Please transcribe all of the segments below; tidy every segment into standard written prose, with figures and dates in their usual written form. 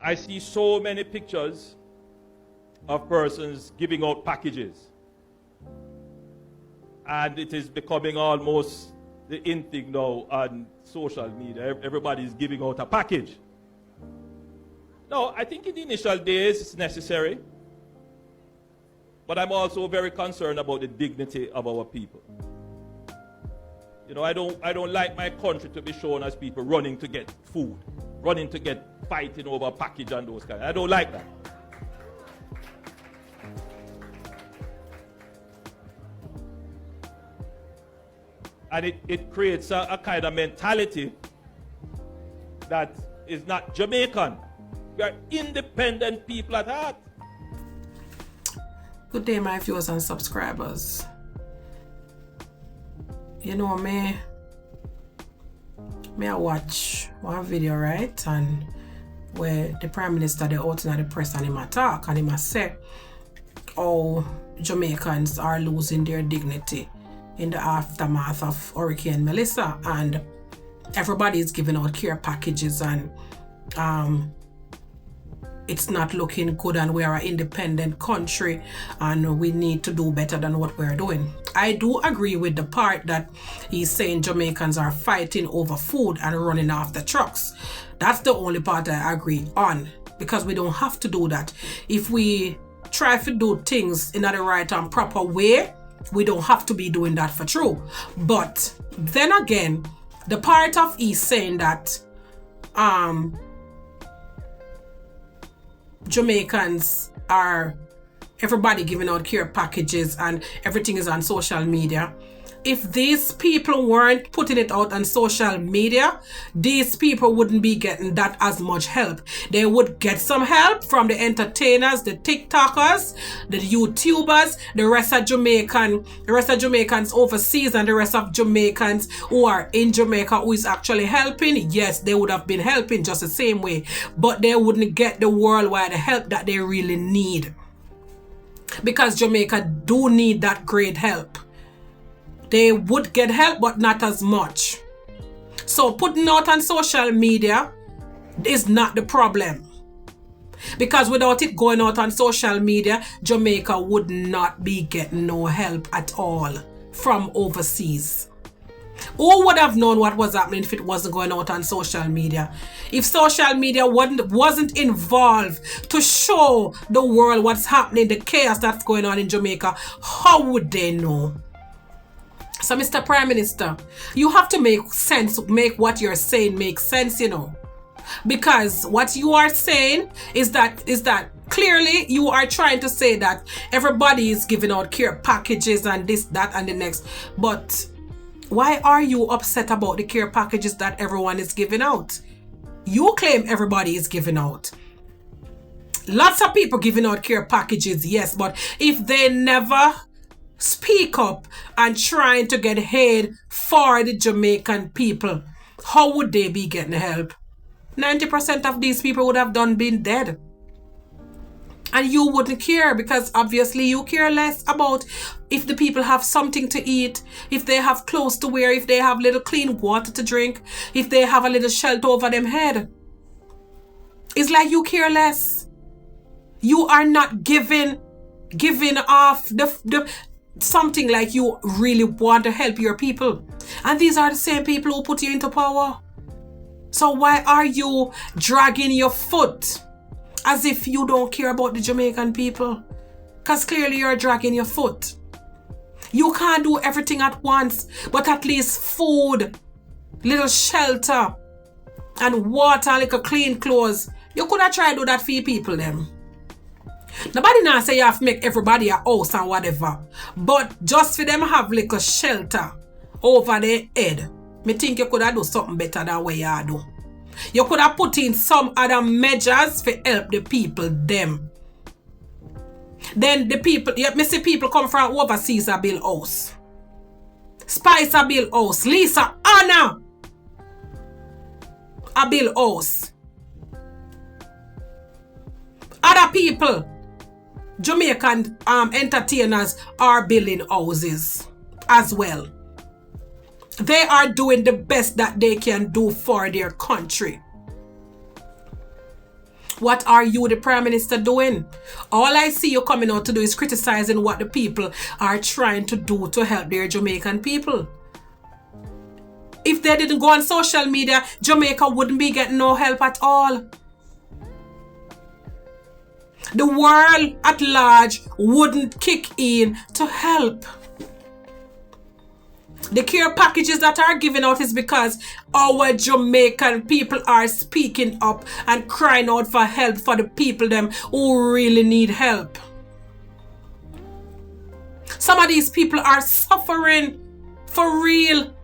I see so many pictures of persons giving out packages. And it is becoming almost the in thing now on social media. Everybody is giving out a package. Now, I think in the initial days it's necessary. But I'm also very concerned about the dignity of our people. You know, I don't like my country to be shown as people running to get food, running to get fighting over a package and those kinds. I don't like that. And it creates a kind of mentality that is not Jamaican. We are independent people at heart. Good day, my viewers and subscribers. You know, me I watch one video, right? And where the Prime Minister, they out in the press and him talk and him say how Jamaicans are losing their dignity in the aftermath of Hurricane Melissa, and everybody is giving out care packages, and it's not looking good, and we are an independent country and we need to do better than what we're doing. I do agree with the part that he's saying Jamaicans are fighting over food and running after trucks. That's the only part I agree on, because we don't have to do that. If we try to do things in the right and proper way, we don't have to be doing that for true. But then again, the part of he's saying that Jamaicans are everybody giving out care packages and everything is on social media. If these people weren't putting it out on social media, these people wouldn't be getting that as much help. They would get some help from the entertainers, the TikTokers, the YouTubers, the rest of Jamaicans overseas, and the rest of Jamaicans who are in Jamaica who is actually helping. Yes, they would have been helping just the same way, but they wouldn't get the worldwide help that they really need, because Jamaica do need that great help. They would get help, but not as much. So putting out on social media is not the problem, because without it going out on social media, Jamaica would not be getting no help at all from overseas. Who would have known what was happening if it wasn't going out on social media? If social media wasn't involved to show the world what's happening, the chaos that's going on in Jamaica, how would they know? So, Mr. Prime Minister, you have to make sense, make what you're saying make sense, you know. Because what you are saying is that clearly you are trying to say that everybody is giving out care packages and this, that, and the next. But why are you upset about the care packages that everyone is giving out? You claim everybody is giving out. Lots of people giving out care packages, yes, but if they never speak up and trying to get aid for the Jamaican people, how would they be getting help? 90% of these people would have been dead. And you wouldn't care, because obviously you care less about if the people have something to eat, if they have clothes to wear, if they have little clean water to drink, if they have a little shelter over them head. It's like you care less. You are not giving off the something like you really want to help your people. And these are the same people who put you into power. So why are you dragging your foot as if you don't care about the Jamaican people? Because clearly you're dragging your foot. You can't do everything at once, but at least food, little shelter, and water, and little clean clothes. You could have tried to do that for your people them. Nobody now say you have to make everybody a house and whatever, but just for them have little shelter over their head, me think you could have done something better than what you do. You could have put in some other measures to help the people them. Then the people, me see people come from overseas a build house. Spice a build house. Lisa Anna a build house. Other people, Jamaican entertainers, are building houses as well. They are doing the best that they can do for their country. What are you, the Prime Minister, doing? All I see you coming out to do is criticizing what the people are trying to do to help their Jamaican people. If they didn't go on social media, Jamaica wouldn't be getting no help at all. The world at large wouldn't kick in to help. The care packages that are given out is because our Jamaican people are speaking up and crying out for help for the people them who really need help. Some of these people are suffering for real.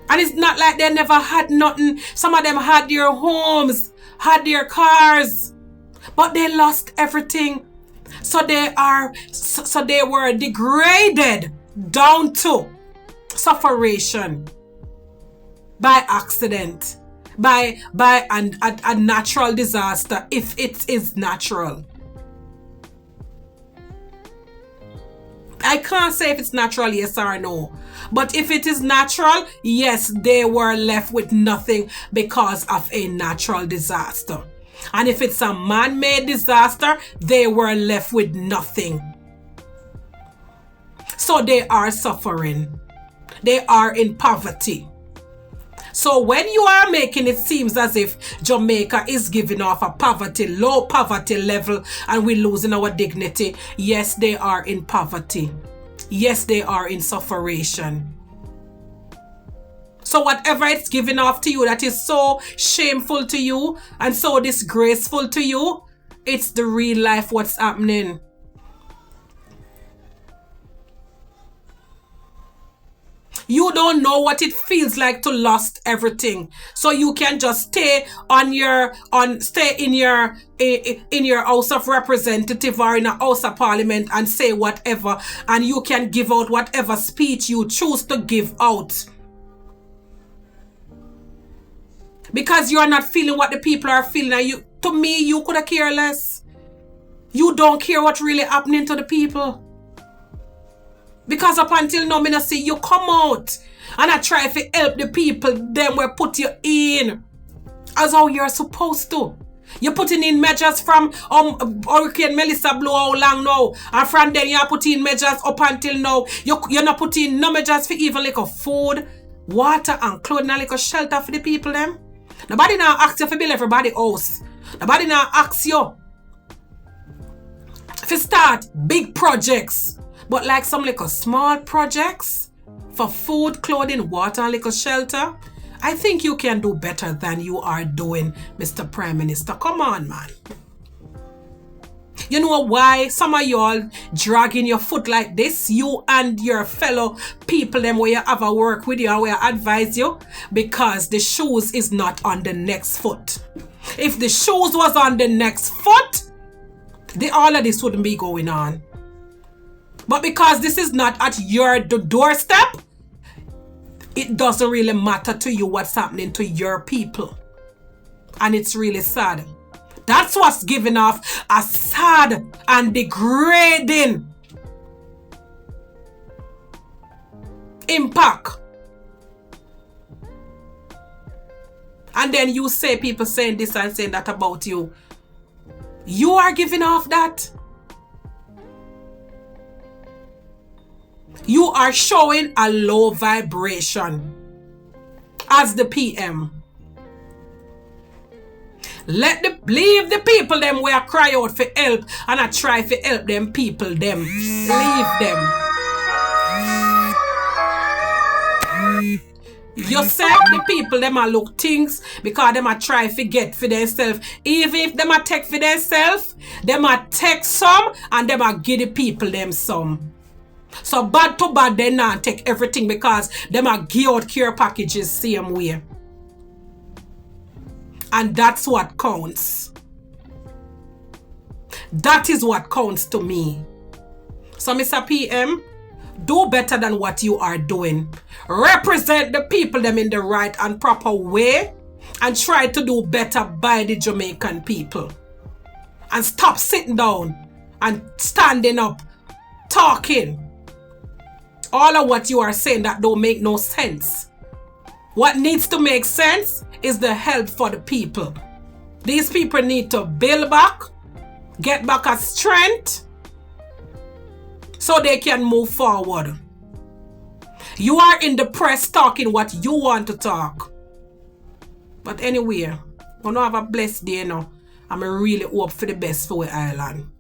And it's not like they never had nothing. Some of them had their homes, had their cars, but they lost everything. So they were degraded down to sufferation by accident, by a natural disaster, if it is natural. I can't say if it's natural, yes or no. But if it is natural, yes, they were left with nothing because of a natural disaster. And if it's a man-made disaster, they were left with nothing. So they are suffering. They are in poverty. So when you are making it seems as if Jamaica is giving off a low poverty level and we're losing our dignity, yes, they are in poverty. Yes, they are in suffering. So whatever it's giving off to you that is so shameful to you and so disgraceful to you, it's the real life what's happening. You don't know what it feels like to lost everything. So you can just stay in your House of Representative or in a House of Parliament and say whatever, and you can give out whatever speech you choose to give out. Because you are not feeling what the people are feeling, and to me, you could have cared less. You don't care what's really happening to the people. Because up until now, I see you come out and I try to help the people them will put you in as how you're supposed to. You're putting in measures from Hurricane Melissa blow how long now, and from then you're putting measures up until now. You're not putting no measures for even like a food, water and clothing and like a shelter for the people them. Nobody now asks you to build everybody house. Nobody now asks you to start big projects. But like some little small projects for food, clothing, water, and little shelter, I think you can do better than you are doing, Mr. Prime Minister. Come on, man. You know why some of y'all dragging your foot like this? You and your fellow people, them where you have a work with you and where I advise you, because the shoes is not on the next foot. If the shoes was on the next foot, all of this wouldn't be going on. But because this is not at your doorstep, it doesn't really matter to you what's happening to your people. And it's really sad. That's what's giving off a sad and degrading impact. And then you say people saying this and saying that about you. You are giving off that. You are showing a low vibration as the PM. Leave the people them where I cry out for help and I try to help them people them. Leave them. You say the people them a look things because them a try to get for themselves. Even if them a take for themselves, them a take some and them a give the people them some. So bad to bad, they not take everything because them are give out care packages same way. And that's what counts. That is what counts to me. So Mr. PM, do better than what you are doing. Represent the people them in the right and proper way and try to do better by the Jamaican people. And stop sitting down and standing up, talking. All of what you are saying that don't make no sense. What needs to make sense is the help for the people. These people need to build back, get back a strength, so they can move forward. You are in the press talking what you want to talk. But anyway, I'm gonna have a blessed day now. I'm really hope for the best for our island.